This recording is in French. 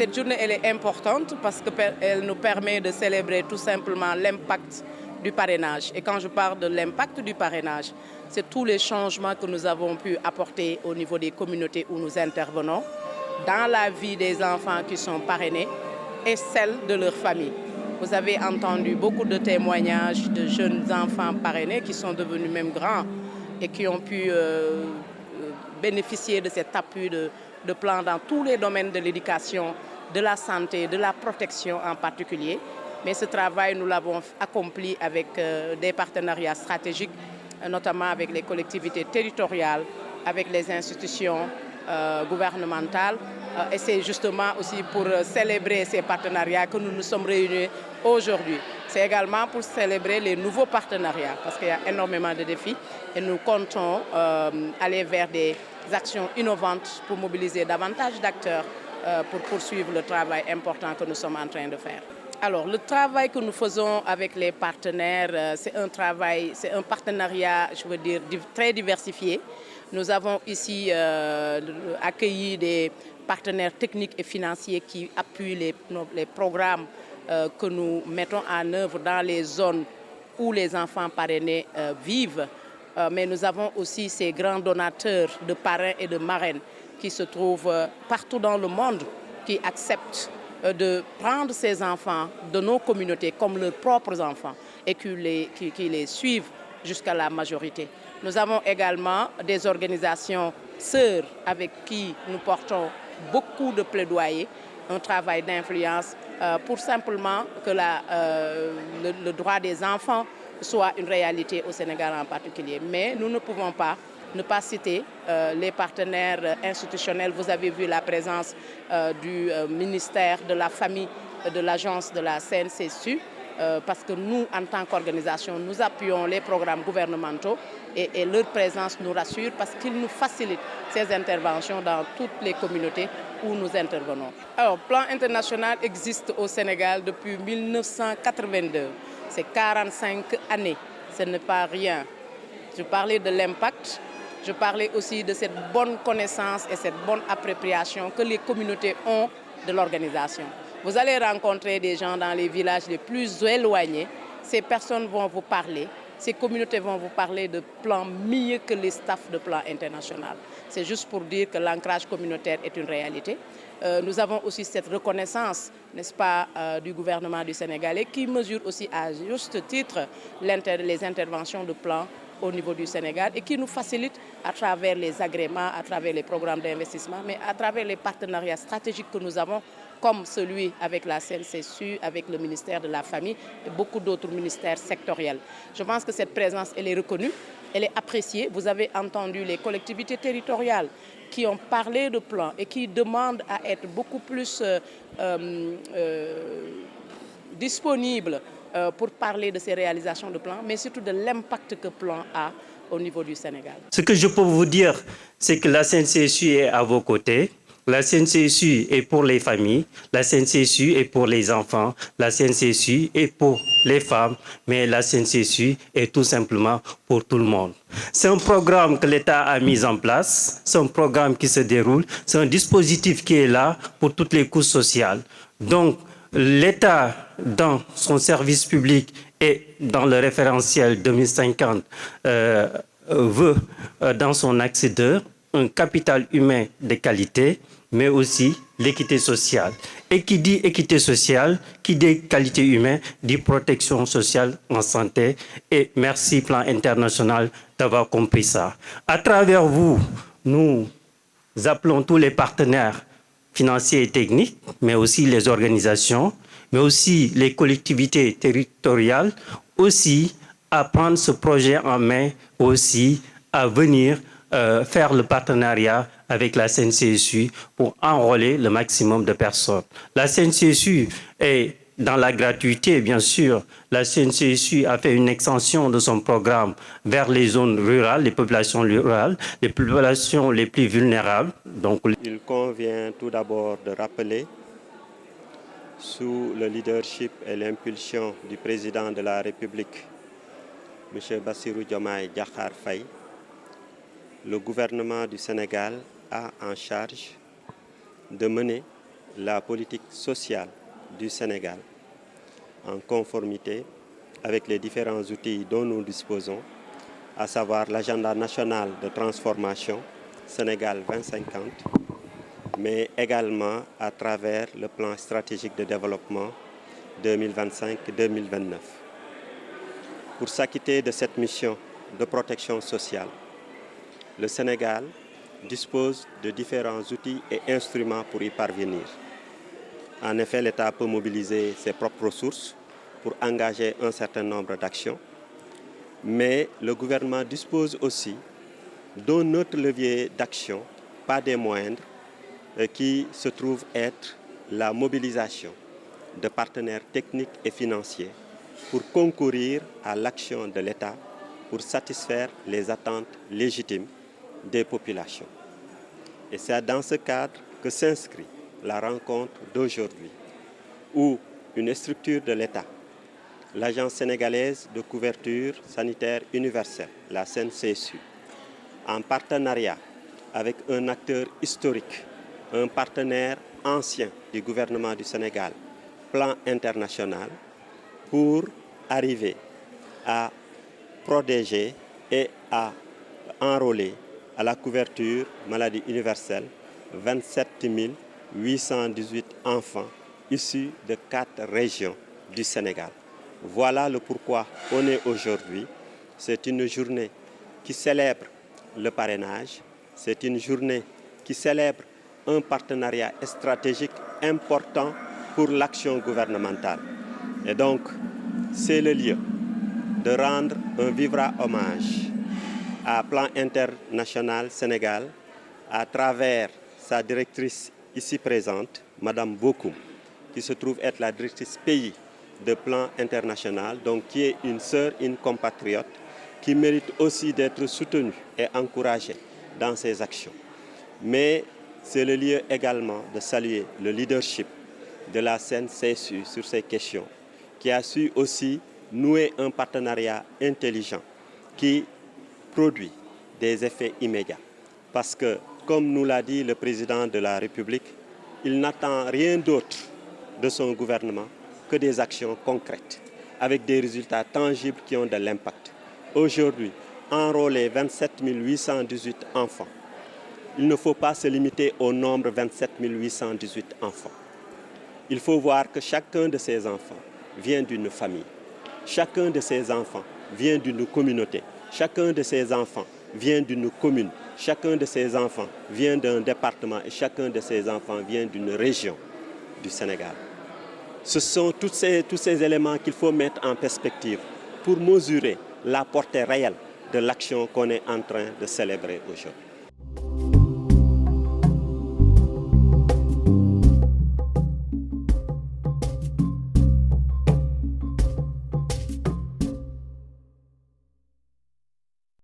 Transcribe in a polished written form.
Cette journée, elle est importante parce qu'elle nous permet de célébrer tout simplement l'impact du parrainage. Et quand je parle de l'impact du parrainage, c'est tous les changements que nous avons pu apporter au niveau des communautés où nous intervenons, dans la vie des enfants qui sont parrainés et celle de leur famille. Vous avez entendu beaucoup de témoignages de jeunes enfants parrainés qui sont devenus même grands et qui ont pu bénéficier de cet appui de plans dans tous les domaines de l'éducation, de la santé, de la protection en particulier. Mais ce travail, nous l'avons accompli avec des partenariats stratégiques, notamment avec les collectivités territoriales, avec les institutions gouvernementales. Et c'est justement aussi pour célébrer ces partenariats que nous nous sommes réunis aujourd'hui. C'est également pour célébrer les nouveaux partenariats, parce qu'il y a énormément de défis et nous comptons aller vers des actions innovantes pour mobiliser davantage d'acteurs pour poursuivre le travail important que nous sommes en train de faire. Alors, le travail que nous faisons avec les partenaires, c'est un partenariat, je veux dire, très diversifié. Nous avons ici accueilli des partenaires techniques et financiers qui appuient les programmes que nous mettons en œuvre dans les zones où les enfants parrainés vivent. Mais nous avons aussi ces grands donateurs de parrains et de marraines qui se trouvent partout dans le monde, qui acceptent de prendre ces enfants de nos communautés comme leurs propres enfants et qui les suivent jusqu'à la majorité. Nous avons également des organisations sœurs avec qui nous portons beaucoup de plaidoyer, un travail d'influence pour simplement que le droit des enfants soit une réalité au Sénégal en particulier. Mais nous ne pouvons pas ne pas citer les partenaires institutionnels. Vous avez vu la présence du ministère de la Famille, de l'agence de la CNCSU, parce que nous, en tant qu'organisation, nous appuyons les programmes gouvernementaux et leur présence nous rassure parce qu'ils nous facilitent ces interventions dans toutes les communautés où nous intervenons. Alors, le plan international existe au Sénégal depuis 1982. C'est 45 années, ce n'est pas rien. Je parlais de l'impact, je parlais aussi de cette bonne connaissance et cette bonne appropriation que les communautés ont de l'organisation. Vous allez rencontrer des gens dans les villages les plus éloignés, ces personnes vont vous parler, ces communautés vont vous parler de plans mieux que les staffs de plan international. C'est juste pour dire que l'ancrage communautaire est une réalité. Nous avons aussi cette reconnaissance, n'est-ce pas, du gouvernement du Sénégalais qui mesure aussi à juste titre les interventions de plans au niveau du Sénégal et qui nous facilite à travers les agréments, à travers les programmes d'investissement, mais à travers les partenariats stratégiques que nous avons, comme celui avec la CNCSU, avec le ministère de la Famille et beaucoup d'autres ministères sectoriels. Je pense que cette présence, elle est reconnue, elle est appréciée. Vous avez entendu les collectivités territoriales qui ont parlé de plans et qui demandent à être beaucoup plus disponibles pour parler de ces réalisations de plans, mais surtout de l'impact que plan a au niveau du Sénégal. Ce que je peux vous dire, c'est que la CNCSU est à vos côtés. La CNCSU est pour les familles, la CNCSU est pour les enfants, la CNCSU est pour les femmes, mais la CNCSU est tout simplement pour tout le monde. C'est un programme que l'État a mis en place, c'est un programme qui se déroule, c'est un dispositif qui est là pour toutes les couches sociales. Donc, l'État, dans son service public et dans le référentiel 2050, veut, dans son axe 2, un capital humain de qualité, mais aussi l'équité sociale. Et qui dit équité sociale, qui dit qualité humaine, dit protection sociale en santé. Et merci Plan International d'avoir compris ça. À travers vous, nous appelons tous les partenaires financiers et techniques, mais aussi les organisations, mais aussi les collectivités territoriales, aussi à prendre ce projet en main, aussi à venir faire le partenariat avec la CNCSU pour enrôler le maximum de personnes. La CNCSU est dans la gratuité, bien sûr. La CNCSU a fait une extension de son programme vers les zones rurales, les populations rurales, les populations les plus vulnérables. Donc, il convient tout d'abord de rappeler, sous le leadership et l'impulsion du président de la République, M. Bassirou Diomaye Diakhar Faye, le gouvernement du Sénégal a en charge de mener la politique sociale du Sénégal en conformité avec les différents outils dont nous disposons, à savoir l'agenda national de transformation Sénégal 2050, mais également à travers le plan stratégique de développement 2025-2029. Pour s'acquitter de cette mission de protection sociale, le Sénégal dispose de différents outils et instruments pour y parvenir. En effet, l'État peut mobiliser ses propres ressources pour engager un certain nombre d'actions, mais le gouvernement dispose aussi d'un autre levier d'action, pas des moindres, qui se trouve être la mobilisation de partenaires techniques et financiers pour concourir à l'action de l'État pour satisfaire les attentes légitimes des populations. Et c'est dans ce cadre que s'inscrit la rencontre d'aujourd'hui, où une structure de l'État, l'Agence sénégalaise de couverture sanitaire universelle, la CNCSU, en partenariat avec un acteur historique, un partenaire ancien du gouvernement du Sénégal, Plan International, pour arriver à protéger et à enrôler à la couverture maladie universelle 27 818 enfants issus de 4 régions du Sénégal. Voilà le pourquoi on est aujourd'hui. C'est une journée qui célèbre le parrainage, c'est une journée qui célèbre un partenariat stratégique important pour l'action gouvernementale. Et donc, c'est le lieu de rendre un vibrant hommage à Plan International Sénégal à travers sa directrice ici présente, Madame Bokoum, qui se trouve être la directrice pays de Plan International, donc qui est une sœur, une compatriote, qui mérite aussi d'être soutenue et encouragée dans ses actions. Mais c'est le lieu également de saluer le leadership de la CNCSU sur ces questions, qui a su aussi nouer un partenariat intelligent qui produit des effets immédiats. Parce que, comme nous l'a dit le président de la République, il n'attend rien d'autre de son gouvernement que des actions concrètes, avec des résultats tangibles qui ont de l'impact. Aujourd'hui, enrôler 27 818 enfants, il ne faut pas se limiter au nombre 27 818 enfants. Il faut voir que chacun de ces enfants vient d'une famille. Chacun de ces enfants vient d'une communauté. Chacun de ces enfants vient d'une commune. Chacun de ces enfants vient d'un département et chacun de ces enfants vient d'une région du Sénégal. Ce sont tous ces éléments qu'il faut mettre en perspective pour mesurer la portée réelle de l'action qu'on est en train de célébrer aujourd'hui.